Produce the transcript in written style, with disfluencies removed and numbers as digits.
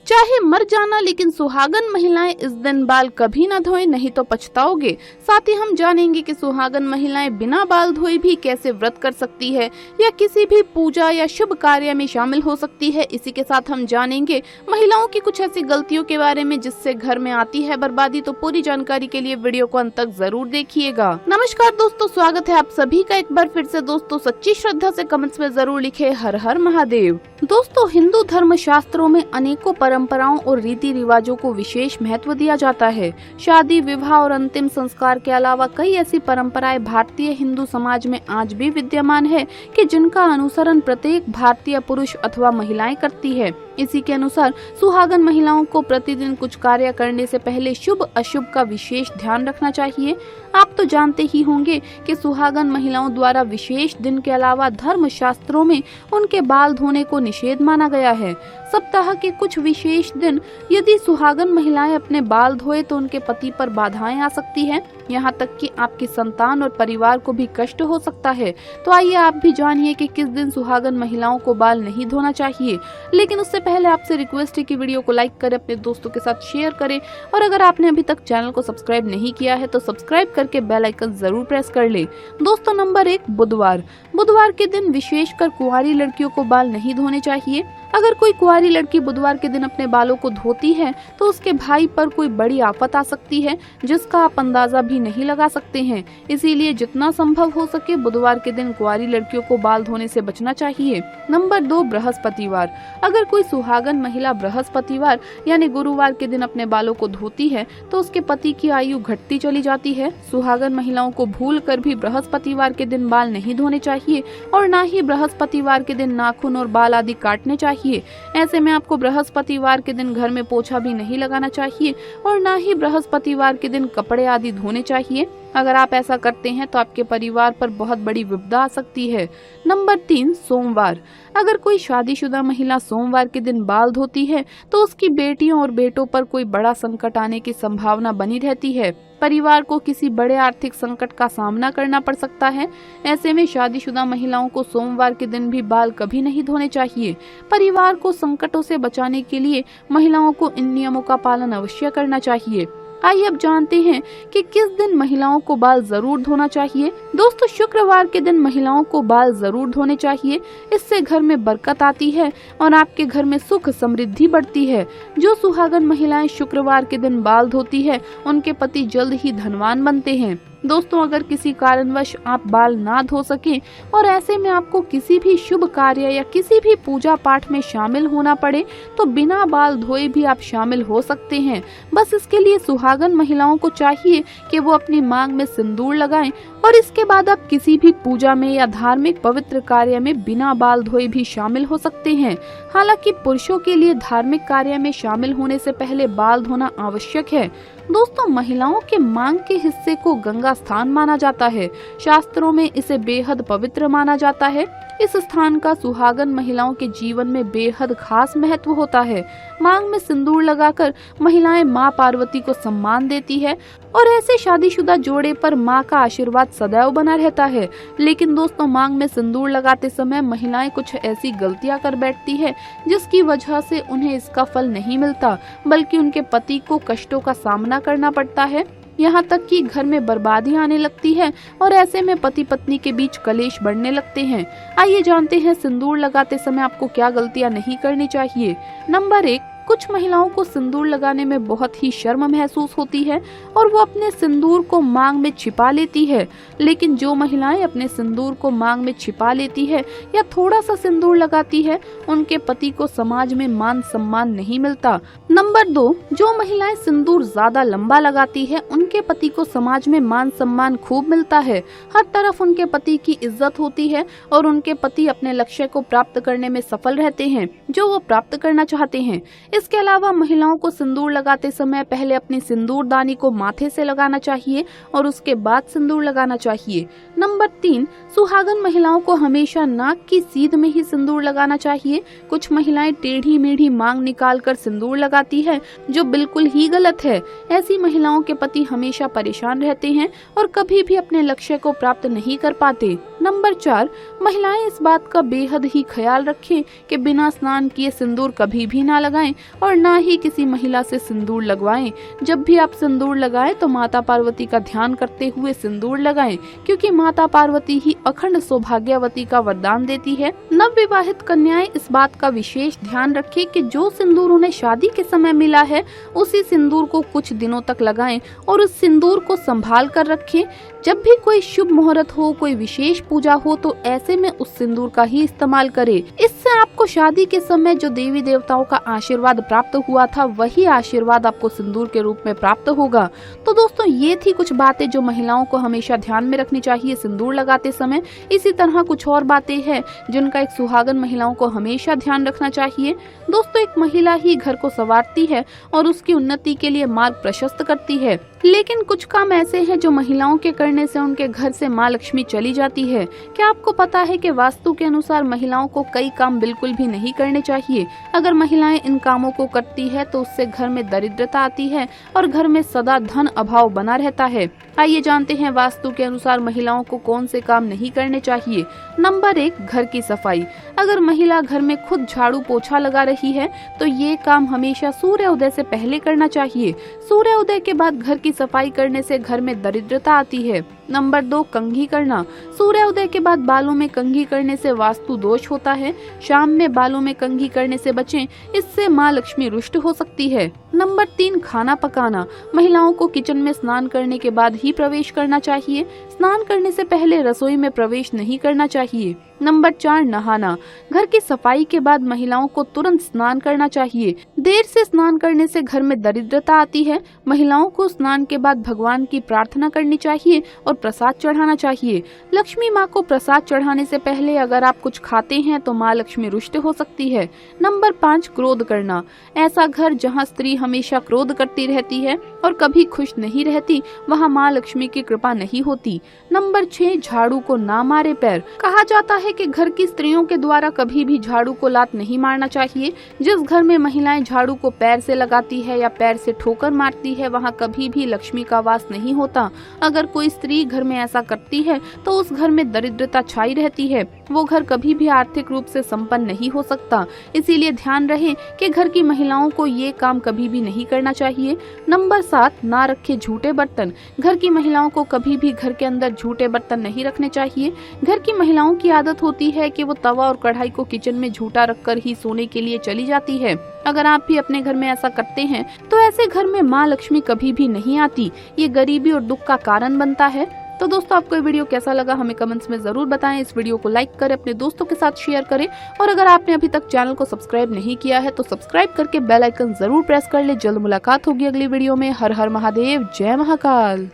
चाहे मर जाना, लेकिन सुहागन महिलाएं इस दिन बाल कभी न धोएं, नहीं तो पछताओगे। साथ ही हम जानेंगे कि सुहागन महिलाएं बिना बाल धोए भी कैसे व्रत कर सकती है या किसी भी पूजा या शुभ कार्य में शामिल हो सकती है। इसी के साथ हम जानेंगे महिलाओं की कुछ ऐसी गलतियों के बारे में जिससे घर में आती है बर्बादी। तो पूरी जानकारी के लिए वीडियो को अंत तक जरूर देखिएगा। नमस्कार दोस्तों, स्वागत है आप सभी का एक बार फिर से। दोस्तों सच्ची श्रद्धा से कमेंट्स में जरूर लिखे हर हर महादेव। दोस्तों हिंदू धर्म शास्त्रों में अनेकों परंपराओं और रीति रिवाजों को विशेष महत्व दिया जाता है। शादी, विवाह और अंतिम संस्कार के अलावा कई ऐसी परंपराएं भारतीय हिंदू समाज में आज भी विद्यमान है कि जिनका अनुसरण प्रत्येक भारतीय पुरुष अथवा महिलाएं करती है। इसी के अनुसार सुहागन महिलाओं को प्रतिदिन कुछ कार्य करने से पहले शुभ अशुभ का विशेष ध्यान रखना चाहिए। आप तो जानते ही होंगे कि सुहागन महिलाओं द्वारा विशेष दिन के अलावा धर्म शास्त्रों में उनके बाल धोने को निषेध माना गया है। सप्ताह के कुछ विशेष दिन यदि सुहागन महिलाएं अपने बाल धोए तो उनके पति पर बाधाएं आ सकती हैं, यहाँ तक कि आपकी संतान और परिवार को भी कष्ट हो सकता है। तो आइए आप भी जानिए कि किस दिन सुहागन महिलाओं को बाल नहीं धोना चाहिए। लेकिन उससे पहले आपसे रिक्वेस्ट है कि वीडियो को लाइक करें, अपने दोस्तों के साथ शेयर करें और अगर आपने अभी तक चैनल को सब्सक्राइब नहीं किया है तो सब्सक्राइब करके बेल आइकन जरूर प्रेस कर ले। दोस्तों नंबर 1, बुधवार के दिन विशेषकर कुंवारी लड़कियों को बाल नहीं धोने चाहिए। अगर कोई कुंवारी लड़की बुधवार के दिन अपने बालों को धोती है तो उसके भाई पर कोई बड़ी आफत आ सकती है जिसका आप अंदाजा भी नहीं लगा सकते हैं। इसीलिए जितना संभव हो सके बुधवार के दिन कुंवारी लड़कियों को बाल धोने से बचना चाहिए। नंबर 2, बृहस्पतिवार। अगर कोई सुहागन महिला बृहस्पतिवार यानी गुरुवार के दिन अपने बालों को धोती है तो उसके पति की आयु घटती चली जाती है। सुहागन महिलाओं को भूल कर भी बृहस्पतिवार के दिन बाल नहीं धोने चाहिए और न ही बृहस्पतिवार के दिन नाखून और बाल आदि काटने चाहिए। ऐसे में आपको बृहस्पतिवार के दिन घर में पोछा भी नहीं लगाना चाहिए और न ही बृहस्पतिवार के दिन कपड़े आदि धोने चाहिए। अगर आप ऐसा करते हैं तो आपके परिवार पर बहुत बड़ी विपदा आ सकती है। नंबर 3, सोमवार। अगर कोई शादीशुदा महिला सोमवार के दिन बाल धोती है तो उसकी बेटियों और बेटों पर कोई बड़ा संकट आने की संभावना बनी रहती है। परिवार को किसी बड़े आर्थिक संकट का सामना करना पड़ सकता है। ऐसे में शादीशुदा महिलाओं को सोमवार के दिन भी बाल कभी नहीं धोने चाहिए। परिवार को संकटों से बचाने के लिए महिलाओं को इन नियमों का पालन अवश्य करना चाहिए। आइए अब जानते हैं कि किस दिन महिलाओं को बाल जरूर धोना चाहिए। दोस्तों शुक्रवार के दिन महिलाओं को बाल जरूर धोने चाहिए। इससे घर में बरकत आती है और आपके घर में सुख समृद्धि बढ़ती है। जो सुहागन महिलाएं शुक्रवार के दिन बाल धोती है उनके पति जल्द ही धनवान बनते हैं। दोस्तों अगर किसी कारणवश आप बाल ना धो सकें और ऐसे में आपको किसी भी शुभ कार्य या किसी भी पूजा पाठ में शामिल होना पड़े तो बिना बाल धोए भी आप शामिल हो सकते हैं। बस इसके लिए सुहागन महिलाओं को चाहिए कि वो अपनी मांग में सिंदूर लगाएं और इसके बाद आप किसी भी पूजा में या धार्मिक पवित्र कार्य में बिना बाल धोए भी शामिल हो सकते हैं। हालांकि पुरुषों के लिए धार्मिक कार्य में शामिल होने से पहले बाल धोना आवश्यक है। दोस्तों महिलाओं के मांग के हिस्से को गंगा स्थान माना जाता है। शास्त्रों में इसे बेहद पवित्र माना जाता है। इस स्थान का सुहागन महिलाओं के जीवन में बेहद खास महत्व होता है। मांग में सिंदूर लगाकर महिलाएं मां पार्वती को सम्मान देती है और ऐसे शादीशुदा जोड़े पर मां का आशीर्वाद सदैव बना रहता है। लेकिन दोस्तों मांग में सिंदूर लगाते समय महिलाएं कुछ ऐसी गलतियां कर बैठती है जिसकी वजह से उन्हें इसका फल नहीं मिलता बल्कि उनके पति को कष्टों का सामना करना पड़ता है। यहाँ तक कि घर में बर्बादी आने लगती है और ऐसे में पति पत्नी के बीच कलेश बढ़ने लगते हैं। आइए जानते हैं सिंदूर लगाते समय आपको क्या गलतियां नहीं करनी चाहिए। नंबर 1, कुछ महिलाओं को सिंदूर लगाने में बहुत ही शर्म महसूस होती है और वो अपने सिंदूर को मांग में छिपा लेती है। लेकिन जो महिलाएं अपने सिंदूर को मांग में छिपा लेती है या थोड़ा सा सिंदूर लगाती है उनके पति को समाज में मान सम्मान नहीं मिलता। नंबर 2, जो महिलाएं सिंदूर ज्यादा लंबा लगाती है उनके पति को समाज में मान सम्मान खूब मिलता है। हर तरफ उनके पति की इज्जत होती है और उनके पति अपने लक्ष्य को प्राप्त करने में सफल रहते हैं जो वो प्राप्त करना चाहते हैं। इसके अलावा महिलाओं को सिंदूर लगाते समय पहले अपनी सिंदूरदानी को माथे से लगाना चाहिए और उसके बाद सिंदूर लगाना चाहिए। नंबर 3, सुहागन महिलाओं को हमेशा नाक की सीध में ही सिंदूर लगाना चाहिए। कुछ महिलाएं टेढ़ी मेढ़ी मांग निकाल कर सिंदूर लगाती है जो बिल्कुल ही गलत है। ऐसी महिलाओं के पति हमेशा परेशान रहते हैं और कभी भी अपने लक्ष्य को प्राप्त नहीं कर पाते। नंबर 4, महिलाएं इस बात का बेहद ही ख्याल रखें कि बिना स्नान किए सिंदूर कभी भी ना लगाएं और ना ही किसी महिला से सिंदूर लगवाएं। जब भी आप सिंदूर लगाएं तो माता पार्वती का ध्यान करते हुए सिंदूर लगाएं, क्योंकि माता पार्वती ही अखंड सौभाग्यवती का वरदान देती है। नवविवाहित कन्याएं इस बात का विशेष ध्यान रखें कि जो सिंदूर उन्हें शादी के समय मिला है उसी सिंदूर को कुछ दिनों तक लगाएं और उस सिंदूर को संभाल कर रखें। जब भी कोई शुभ मुहूर्त हो, कोई विशेष पूजा हो तो ऐसे में उस सिंदूर का ही इस्तेमाल करें। इससे आपको शादी के समय जो देवी देवताओं का आशीर्वाद प्राप्त हुआ था वही आशीर्वाद आपको सिंदूर के रूप में प्राप्त होगा। तो दोस्तों ये थी कुछ बातें जो महिलाओं को हमेशा ध्यान में रखनी चाहिए सिंदूर लगाते समय। इसी तरह कुछ और बातें हैं जिनका एक सुहागन महिलाओं को हमेशा ध्यान रखना चाहिए। दोस्तों एक महिला ही घर को संवारती है और उसकी उन्नति के लिए मार्ग प्रशस्त करती है, लेकिन कुछ काम ऐसे हैं जो महिलाओं के करने से उनके घर से माँ लक्ष्मी चली जाती है। क्या आपको पता है कि वास्तु के अनुसार महिलाओं को कई काम बिल्कुल भी नहीं करने चाहिए। अगर महिलाएं इन कामों को करती है तो उससे घर में दरिद्रता आती है और घर में सदा धन अभाव बना रहता है। आइए जानते हैं वास्तु के अनुसार महिलाओं को कौन से काम नहीं करने चाहिए। नंबर 1, घर की सफाई। अगर महिला घर में खुद झाड़ू पोछा लगा रही है तो ये काम हमेशा सूर्य उदय से पहले करना चाहिए। सूर्य उदय के बाद घर की सफाई करने से घर में दरिद्रता आती है। नंबर 2, कंघी करना। सूर्य उदय के बाद बालों में कंघी करने से वास्तु दोष होता है। शाम में बालों में कंघी करने से बचें, इससे माँ लक्ष्मी रुष्ट हो सकती है। नंबर 3, खाना पकाना। महिलाओं को किचन में स्नान करने के बाद ही प्रवेश करना चाहिए। स्नान करने से पहले रसोई में प्रवेश नहीं करना चाहिए। नंबर 4, नहाना। घर की सफाई के बाद महिलाओं को तुरंत स्नान करना चाहिए। देर से स्नान करने से घर में दरिद्रता आती है। महिलाओं को स्नान के बाद भगवान की प्रार्थना करनी चाहिए और प्रसाद चढ़ाना चाहिए। लक्ष्मी माँ को प्रसाद चढ़ाने से पहले अगर आप कुछ खाते हैं तो माँ लक्ष्मी रुष्ट हो सकती है। नंबर 5, क्रोध करना। ऐसा घर जहाँ स्त्री हमेशा क्रोध करती रहती है और कभी खुश नहीं रहती, वहाँ माँ लक्ष्मी की कृपा नहीं होती। नंबर 6, झाड़ू को ना मारे पैर। कहा जाता है कि घर की स्त्रियों के द्वारा कभी भी झाड़ू को लात नहीं मारना चाहिए। जिस घर में महिलाएं झाड़ू को पैर से लगाती है या पैर से ठोकर मारती है वहाँ कभी भी लक्ष्मी का वास नहीं होता। अगर कोई स्त्री घर में ऐसा करती है तो उस घर में दरिद्रता छाई रहती है। वो घर कभी भी आर्थिक रूप से संपन्न नहीं हो सकता। इसीलिए ध्यान रहे कि घर की महिलाओं को ये काम कभी भी नहीं करना चाहिए। नंबर 7, ना रखे झूठे बर्तन। घर की महिलाओं को कभी भी घर के अंदर झूठे बर्तन नहीं रखने चाहिए। घर की महिलाओं की आदत होती है कि वो तवा और कढ़ाई को किचन में झूठा रखकर ही सोने के लिए चली जाती है। अगर आप भी अपने घर में ऐसा करते हैं तो ऐसे घर में माँ लक्ष्मी कभी भी नहीं आती। ये गरीबी और दुख का कारण बनता है। तो दोस्तों आपको ये वीडियो कैसा लगा हमें कमेंट्स में जरूर बताएं। इस वीडियो को लाइक करें, अपने दोस्तों के साथ शेयर करें और अगर आपने अभी तक चैनल को सब्सक्राइब नहीं किया है तो सब्सक्राइब करके बेल आइकन जरूर प्रेस कर ले। जल्द मुलाकात होगी अगली वीडियो में। हर हर महादेव, जय महाकाल।